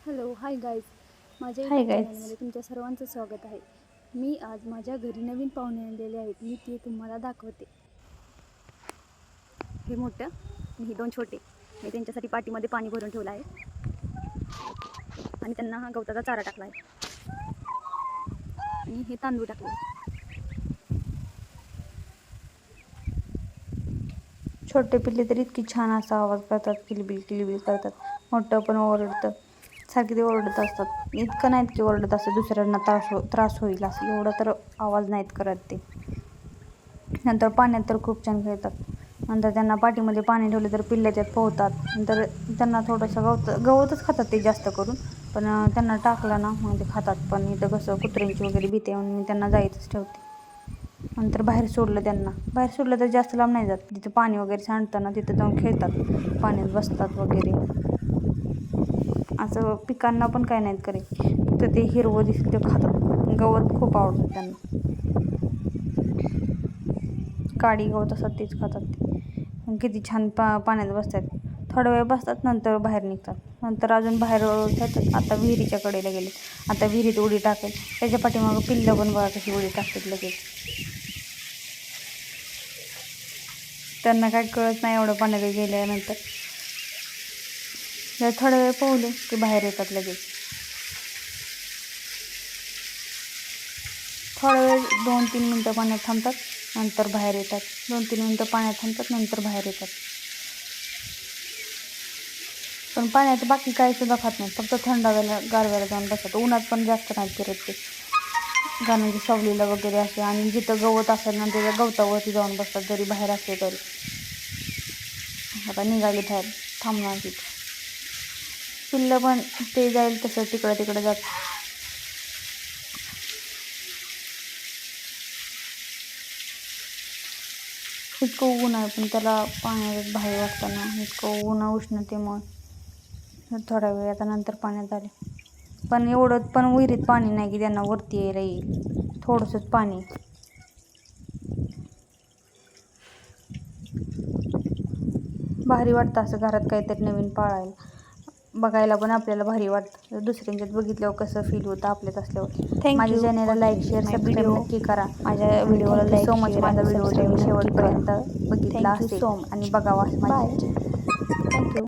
Hello, hi guys. माझ्या hi YouTube guys. चॅनलमध्ये तुमच्या सर्वांचं स्वागत आहे. मी आज माझ्या घरी नवीन पाहुणे आणलेले आहेत. मी ते तुम्हाला दाखवते. हे मोठं आणि हे दोन छोटे. मी त्यांच्यासाठी पाटीमध्ये पाणी भरून ठेवलं आहे आणि त्यांना हा गवताचा चारा टाकला आहे आणि हे तांदूळ टाकले. छोटे पिल्ले तर इतकी छान असा आवाज करतात, किलबिल किलबिल करतात. मोठं पण ओरडतं, सारखे ते ओरडत असतात. इतकं नाहीत की ओरडत असतं दुसऱ्यांना त्रास होईल असं, एवढं तर आवाज नाहीत करत ते. नंतर पाण्यात तर खूप छान खेळतात. नंतर त्यांना पाठीमध्ये पाणी ठेवले तर पिल्ले त्यात पोहतात. नंतर त्यांना थोडंसं गवतच खातात ते जास्त करून, पण त्यांना टाकलं ना मग ते खातात. पण इथं कसं कुत्र्यांची वगैरे भीती आहे म्हणून मी त्यांना जायचंच ठेवते. नंतर बाहेर सोडलं त्यांना, बाहेर सोडलं तर जास्त लांब नाही जात. जिथं पाणी वगैरे सांडतं ना तिथं जाऊन खेळतात, पाण्यात बसतात वगैरे. असं पिकांना पण काय नाहीत करीत, फक्त ते हिरवं दिसतं ते खातात. गवत खूप आवडतं त्यांना, काडी गवत असतात तेच खातात ते. किती छान पाण्यात बसतात. थोडा वेळ बसतात, नंतर बाहेर निघतात. नंतर अजून बाहेर खेळतात. आता विहिरीच्या कडेला गेले, आता विहिरीत उडी टाकेल. त्याच्या पाठीमागं पिल्लं पण बघा कशी उडी टाकतात लगेच. त्यांना काय कळत नाही एवढं पाण्यात गेल्यानंतर. जर थोडा वेळ पोहले की बाहेर येतात लगेच. थोडा वेळ 2-3 मिनटं पाण्यात थांबतात, नंतर बाहेर येतात. 2-3 मिनटं पाण्यात थांबतात, नंतर बाहेर येतात. पण पाण्यात बाकी काही सुद्धा खात नाहीत, फक्त थंड हवेला गारव्याला जाऊन बसतात. उन्हात पण जास्त नाहीत फिरत ते, कारण की सावलीला वगैरे असे. आणि जिथं गवत असेल ना त्याच्या गवतावरती जाऊन बसतात, जरी बाहेर असले तरी. आता निघाले बाहेर, थांबणार तिथं. पिल्लं पण ते जाईल तसं तिकडं तिकडं जात. इतकं ऊन आहे पण त्याला पाण्यात बाहेर वाटतं ना, इतकं उष्णतेमुळे थोडा वेळ आता नंतर पाण्यात आले. पण एवढं पण विहिरीत पाणी नाही की त्यांना वरती यायला येईल, थोडंसंच पाणी. भारी वाटतं असं घरात काहीतरी नवीन पाळायला, बघायला पण आपल्याला भारी वाटतं. दुसऱ्यांच्यात बघितल्यावर कसं फील होतं आपल्यात असल्यावर. माझ्या थँक्यू चॅनलला लाईक शेअर माय सबस्क्राईब व्हिडिओ. नक्की करा. माझ्या व्हिडिओला thank you like so much share माझा आणि व्हिडिओ सबस्क्राईब तुम्ही नक्की करा. शेवटपर्यंत बघितला थँक्यू असेल. So much. आणि बघावा माझी. बाय. थँक्यू.